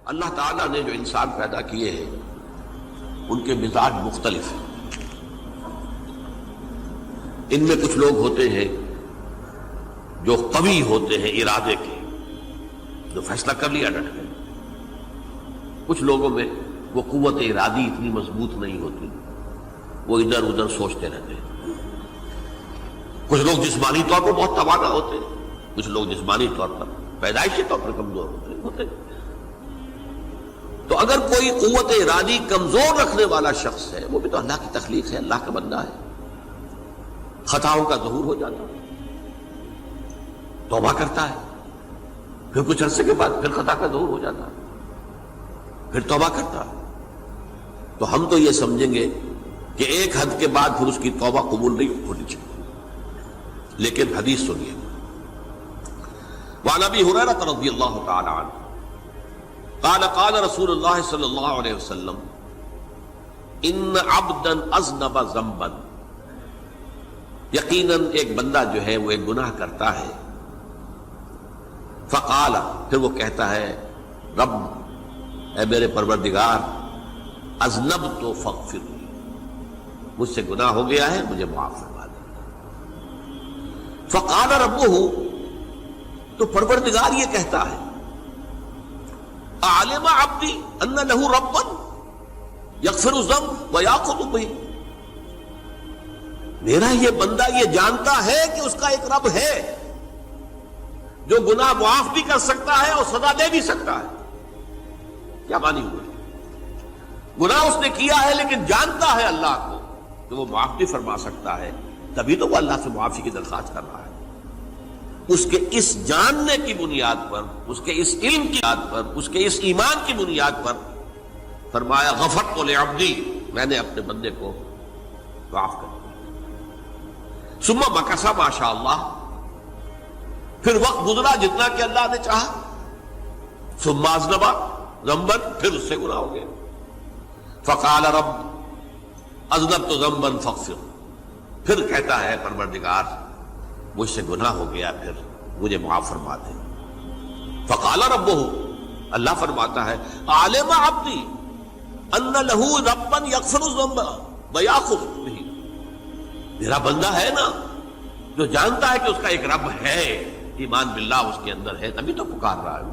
اللہ تعالیٰ نے جو انسان پیدا کیے ہیں ان کے مزاج مختلف ہیں. ان میں کچھ لوگ ہوتے ہیں جو قوی ہوتے ہیں ارادے کے، جو فیصلہ کر لیا ڈٹ گئے. کچھ لوگوں میں وہ قوت ارادی اتنی مضبوط نہیں ہوتی، وہ ادھر ادھر سوچتے رہتے ہیں. کچھ لوگ جسمانی طور پر بہت توانا ہوتے ہیں، کچھ لوگ جسمانی طور پر پیدائشی طور پر کمزور ہوتے ہیں. تو اگر کوئی قوت ارادی کمزور رکھنے والا شخص ہے، وہ بھی تو اللہ کی تخلیق ہے، اللہ کا بندہ ہے، خطاؤں کا ظہور ہو جاتا ہے، توبہ کرتا ہے، پھر کچھ عرصے کے بعد پھر خطا کا ظہور ہو جاتا ہے، پھر توبہ کرتا ہے. تو ہم تو یہ سمجھیں گے کہ ایک حد کے بعد پھر اس کی توبہ قبول نہیں ہونی چاہیے. لیکن حدیث سنیے. وعن ابی ہریرہ رضی اللہ تعالی عنہ قال قال رسول اللہ صلی اللہ علیہ وسلم ان عبدا اذنب ذنبا، یقیناً ایک بندہ جو ہے وہ ایک گناہ کرتا ہے. فقال، پھر وہ کہتا ہے رب، اے میرے پروردگار، اذنبت فاغفر لی، مجھ سے گناہ ہو گیا ہے، مجھے معاف فرما دے. فقال ربہ، تو پروردگار یہ کہتا ہے اعلم عبدی ان لہ ربا یغفر الذنب ویاخذ بہ، میرا یہ بندہ یہ جانتا ہے کہ اس کا ایک رب ہے جو گناہ معاف بھی کر سکتا ہے اور سزا دے بھی سکتا ہے. کیا مانی ہوئے؟ گناہ اس نے کیا ہے لیکن جانتا ہے اللہ کو کہ وہ معاف بھی فرما سکتا ہے، تبھی تو وہ اللہ سے معافی کی درخواست کر رہا ہے. اس کے اس جاننے کی بنیاد پر، اس کے اس علم کی بنیاد پر، اس کے اس ایمان کی بنیاد پر فرمایا غفرت لعبدی، میں نے اپنے بندے کو معاف کر دیا. ثم مکث ما شاء اللہ، پھر وقت گزرا جتنا کہ اللہ نے چاہا. ثم اذنب ذنبا، پھر اس سے گناہ ہو گیا. فقال رب اذنبت ذنبا فاغفر، پھر کہتا ہے پروردگار مجھ سے گناہ ہو گیا، پھر مجھے معاف فرما دے. فقال ربہ، اللہ فرماتا ہے عالم عبدی ان لہ ربا یغفر الذنب ویاخذ بہ، میرا بندہ ہے نا جو جانتا ہے کہ اس کا ایک رب ہے، ایمان باللہ اس کے اندر ہے، تبھی تو پکار رہا ہے.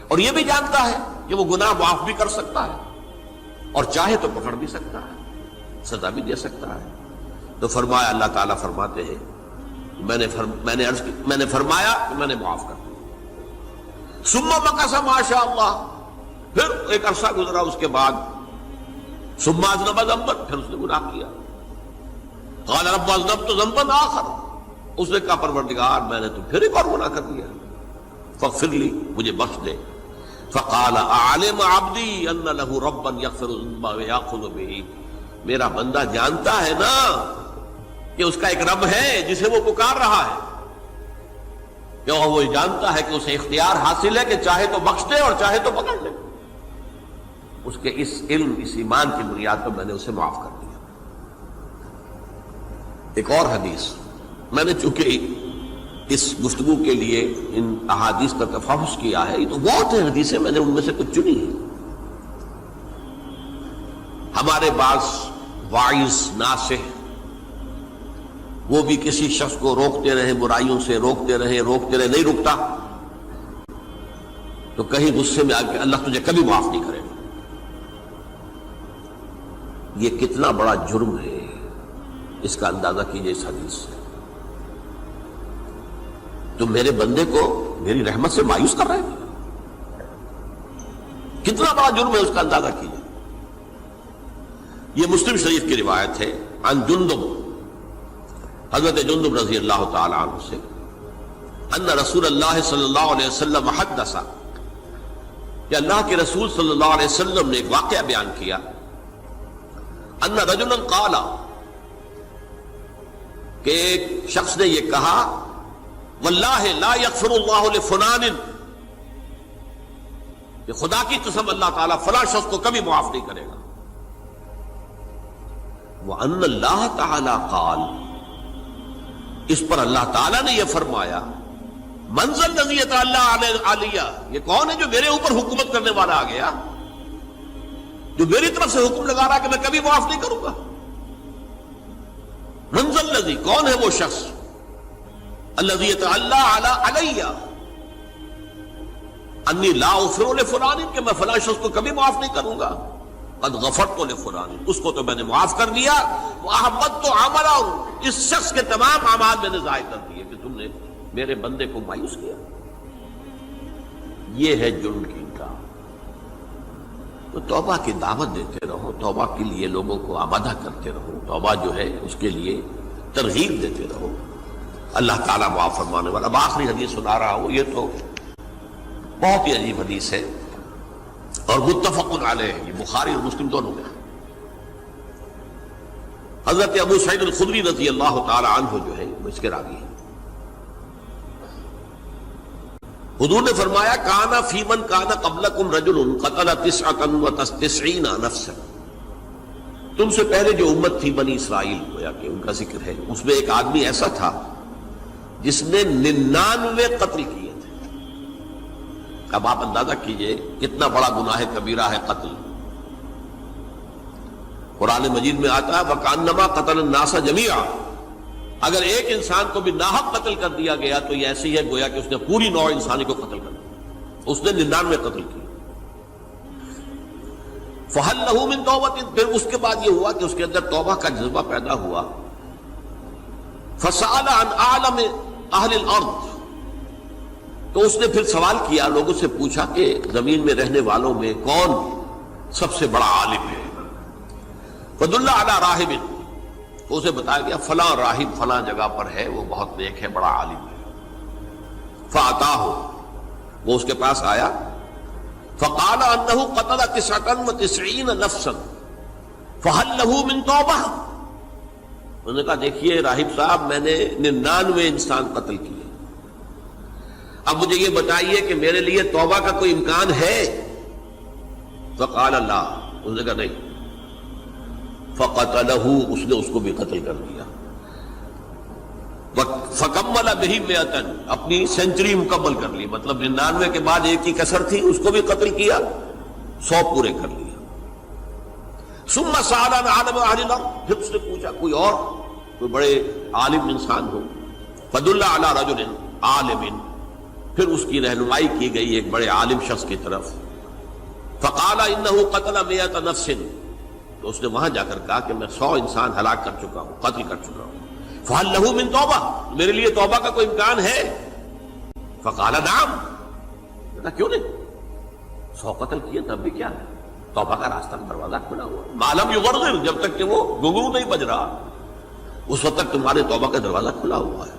اور یہ بھی جانتا ہے کہ وہ گناہ معاف بھی کر سکتا ہے اور چاہے تو پکڑ بھی سکتا ہے، سزا بھی دے سکتا ہے. تو فرمایا، اللہ تعالیٰ فرماتے ہیں میں نے فرمایا کہ میں نے معاف کر دیا. ثم مکث ما شاء اللہ، پھر ایک عرصہ گزرا اس کے بعد. ثم اذنب ذنبا، پھر اس نے گناہ کیا. قال رب اذنبت ذنبا آخر، اس نے کہا پروردگار میں نے تو پھر ایک اور گناہ کر دیا، فاغفر لی، مجھے بخش دے. فقال اعلم عبدی ان لہ ربا یغفر الذنب ویاخذ بہ، میرا بندہ جانتا ہے نا کہ اس کا ایک رب ہے جسے وہ پکار رہا ہے، کیوں وہ جانتا ہے کہ اسے اختیار حاصل ہے کہ چاہے تو بخش دے اور چاہے تو پکڑ لے. اس کے اس علم، اس ایمان کی بنیاد پر میں نے اسے معاف کر دیا. ایک اور حدیث، میں نے چونکہ اس گفتگو کے لیے ان احادیث کا تفحص کیا ہے، یہ تو بہت ہیں حدیثیں، میں نے ان میں سے کچھ چنی ہیں. ہمارے بعض واعظ ناصح وہ بھی کسی شخص کو روکتے رہے، برائیوں سے روکتے رہے، نہیں رکتا، تو کہیں غصے میں آ کے اللہ تجھے کبھی معاف نہیں کرے گا. یہ کتنا بڑا جرم ہے، اس کا اندازہ کیجئے اس حدیث سے. تو میرے بندے کو میری رحمت سے مایوس کر رہے ہیں، کتنا بڑا جرم ہے، اس کا اندازہ کیجئے. یہ مسلم شریف کی روایت ہے عن جندب، حضرت جندب رضی اللہ تعالی عنہ سے، ان رسول اللہ صلی اللہ علیہ وسلم حدث، کہ اللہ کے رسول صلی اللہ علیہ وسلم نے ایک واقعہ بیان کیا. ان رجلا قال، کہ ایک شخص نے یہ کہا واللہ لا یغفر اللہ لفلان، کہ خدا کی قسم اللہ تعالیٰ فلاں شخص کو کبھی معاف نہیں کرے گا. وَأَنَّ اللَّهَ تَعَالَى قَالَ، اس پر اللہ تعالیٰ نے یہ فرمایا منزل الذی یتعلی علیہ، یہ کون ہے جو میرے اوپر حکومت کرنے والا آ گیا، جو میری طرف سے حکم لگا رہا کہ میں کبھی معاف نہیں کروں گا؟ منزل الذی، کون ہے وہ شخص، الذی یتعلی علیہ انی لا اغفر لفلان، کہ میں فلاں شخص کو کبھی معاف نہیں کروں گا، قد غفرت لفلان، اس کو تو میں نے معاف کر دیا، واحبطت عملہ، اس شخص کے تمام اعمال میں نے ضائع کر دیے کہ تم نے میرے بندے کو مایوس کیا۔ یہ ہے جرم کی انکار۔ تو توبہ کی دعوت دیتے رہو، توبہ کے لیے لوگوں کو آمادہ کرتے رہو، توبہ جو ہے اس کے لیے ترغیب دیتے رہو، اللہ تعالیٰ معاف فرمانے والا۔ اب آخری حدیث سنا رہا ہوں، یہ تو بہت ہی عجیب حدیث ہے اور متفق علیہ، یہ بخاری اور مسلم دونوں میں۔ حضرت ابو سعید الخدری رضی اللہ تعالی عنہ جو ہے وہ اس کے راوی ہیں۔ حضور نے فرمایا کانا فی من کانا قبلکم رجل قتل 99 نفسا، تم سے پہلے جو امت تھی بنی اسرائیل، گویا کہ ان کا ذکر ہے، اس میں ایک آدمی ایسا تھا جس نے 99 قتل کیے تھے۔ اب آپ اندازہ کیجئے کتنا بڑا گناہ کبیرہ ہے قتل۔ قرآن مجید میں آتا ہے وَكَأَنَّمَا قَتَلَ النَّاسَ جَمِيعًا، اگر ایک انسان کو بھی ناحق قتل کر دیا گیا تو یہ ایسی ہے گویا کہ اس نے پوری نوع انسانی کو قتل کر دیا، اس نے 99 قتل کیے۔ فَهَلْ لَهُ مِن تَوْبَةٍ، پھر اس کے بعد یہ ہوا کہ اس کے اندر توبہ کا جذبہ پیدا ہوا۔ فَسَأَلَ عَنْ أَعْلَمِ أَهْلِ الْأَرْضِ، تو اس نے پھر سوال کیا، لوگوں سے پوچھا کہ زمین میں رہنے والوں میں کون سب سے بڑا عالم ہے۔ فَدُلَّ عَلَى رَاهِبٍ، تو اسے بتایا گیا فلاں راہب فلاں جگہ پر ہے، وہ بہت نیک ہے، بڑا عالم ہے۔ فَأَتَاهُ، وہ اس کے پاس آیا، فَقَالَ أَنَّهُ قَتَلَ 99 نَفْسًا فَهَلْ لَهُ مِن تَوْبَةٍ، انہوں نے کہا دیکھیے راہب صاحب، میں نے 99 انسان قتل کیے، اب مجھے یہ بتائیے کہ میرے لیے توبہ کا کوئی امکان ہے؟ فقال لا، انہوں نے کہا نہیں۔ فقتلہ، اس نے اس کو بھی قتل کر دیا۔ فکمل بہ 100، اپنی سینچری مکمل کر لی، مطلب 99 کے بعد ایک ہی کسر تھی، اس کو بھی قتل کیا، 100 پورے کر لیا۔ ثم سأل عن عالم اہل الارض، پھر اس نے پوچھا کوئی اور کوئی بڑے عالم انسان ہو۔ فدل علی رجل عالم، پھر اس کی رہنمائی کی گئی ایک بڑے عالم شخص کی طرف۔ فقال انہ قتل 100 نفس، تو اس نے وہاں جا کر کہا کہ میں 100 انسان ہلاک کر چکا ہوں، قتل کر چکا ہوں۔ فہل لہ من توبہ، میرے لیے توبہ کا کوئی امکان ہے؟ فقال نعم، کیوں نہیں، 100 قتل کیے تب بھی کیا ہے، توبہ کا راستہ دروازہ کھلا ہوا، ما لم یغرغر، جب تک کہ وہ گھنگرو نہیں بج رہا اس وقت تک تمہارے توبہ کا دروازہ کھلا ہوا ہے۔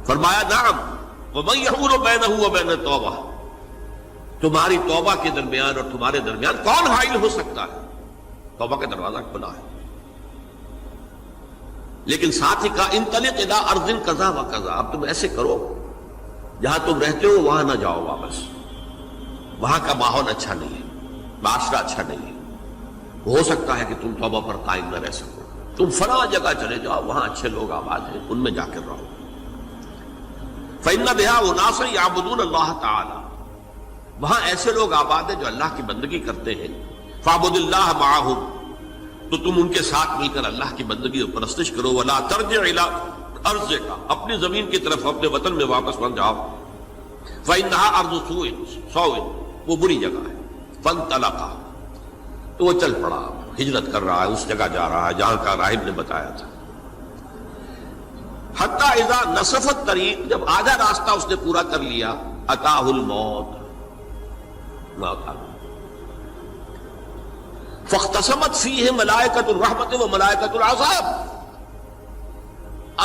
فرمایا نعم، ومن یحول بینہ وبین التوبہ، تمہاری توبہ کے درمیان اور تمہارے درمیان کون حائل ہو سکتا ہے، توبہ کا دروازہ کھلا ہے۔ لیکن ساتھ ہی کہا انطلق الی ارض کذا و کذا، اب تم ایسے کرو جہاں تم رہتے ہو وہاں نہ جاؤ واپس، وہاں کا ماحول اچھا نہیں ہے، معاشرہ اچھا نہیں ہے، ہو سکتا ہے کہ تم توبہ پر قائم نہ رہ سکو، تم فلاں جگہ چلے جاؤ، وہاں اچھے لوگ آباد ہیں، ان میں جا کر رہو۔ فإن بها أناسا يعبدون اللہ تعالی، وہاں ایسے لوگ آباد ہیں جو اللہ کی بندگی کرتے ہیں۔ فاعبد اللہ معہم، تو تم ان کے ساتھ مل کر اللہ کی بندگی اور پرستش کرو۔ ولا ترجع الی ارضک، اپنی زمین کی طرف اپنے وطن میں واپس بن جاؤ۔ فإنها ارض سوء، وہ بری جگہ ہے۔ فانطلقا، تو وہ چل پڑا، ہجرت کر رہا ہے، اس جگہ جا رہا ہے جہاں کا راہب نے بتایا تھا۔ حتی اذا نصف الطریق، جب آدھا راستہ اس نے پورا کر لیا، اتاہ الموت، موت آ گئی۔ فاختصمت فیہ ملائکۃ الرحمت و ملائکۃ العذاب،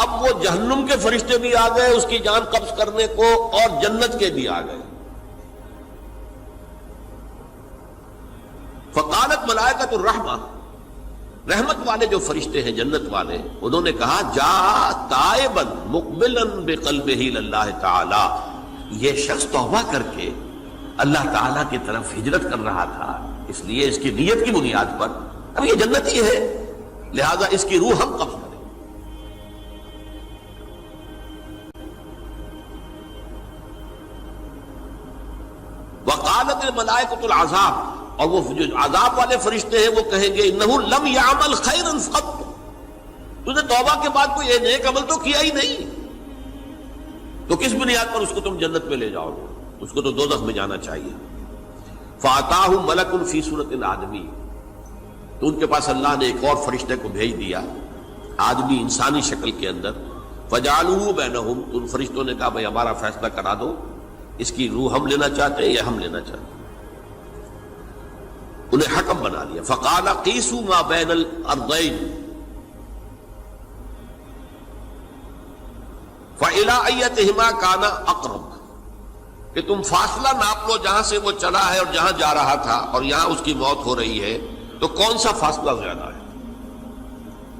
اب وہ جہنم کے فرشتے بھی آ گئے اس کی جان قبض کرنے کو، اور جنت کے بھی آ گئے۔ فقالت ملائکۃ الرحمہ، رحمت والے جو فرشتے ہیں جنت والے، انہوں نے کہا جا تائبا مقبلا بقلبہ اللہ تعالی، یہ شخص توبہ کر کے اللہ تعالیٰ کی طرف ہجرت کر رہا تھا، اس لیے اس کی نیت کی بنیاد پر اب یہ جنتی ہے، لہذا اس کی روح ہم قبض کریں۔ وقالت الملائکۃ العذاب، اور وہ جو عذاب والے فرشتے ہیں وہ کہیں گے انہ لم یعمل خیرا قط، تو نے توبہ کے بعد کوئی نیک عمل تو کیا ہی نہیں، تو کس بنیاد پر اس کو تم جنت میں لے جاؤ گے؟ اس کو تو دوزخ میں جانا چاہیے۔ فاتاہ ملک فی صورت الآدمی، تو ان کے پاس اللہ نے ایک اور فرشتے کو بھیج دیا آدمی انسانی شکل کے اندر، فجعلوہ بینہم، تو ان فرشتوں نے کہا بھائی ہمارا فیصلہ کرا دو، اس کی روح ہم لینا چاہتے ہیں یا ہم لینا چاہتے ہیں، انہیں حکم بنا دیا۔ فقال قیسوا ما بین الارضین فإلی ایتہما کان اقرب، کہ تم فاصلہ ناپ لو جہاں سے وہ چلا ہے اور جہاں جا رہا تھا اور یہاں اس کی موت ہو رہی ہے، تو کون سا فاصلہ زیادہ ہے؟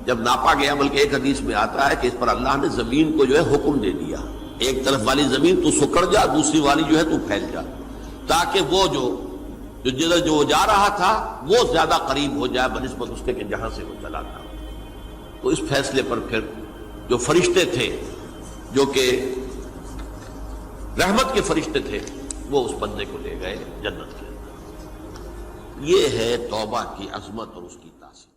جب ناپا گیا، بلکہ ایک حدیث میں آتا ہے کہ اس پر اللہ نے زمین کو جو ہے حکم دے دیا، ایک طرف والی زمین تو سکڑ جا، دوسری والی جو ہے تو پھیل جا، تاکہ وہ جدھر جو وہ جا رہا تھا وہ زیادہ قریب ہو جائے بنسبت اس کے کہ جہاں سے وہ چلا تھا۔ تو اس فیصلے پر پھر جو فرشتے تھے، جو کہ رحمت کے فرشتے تھے، وہ اس بندے کو لے گئے جنت کے اندر۔ یہ ہے توبہ کی عظمت اور اس کی تاثیر۔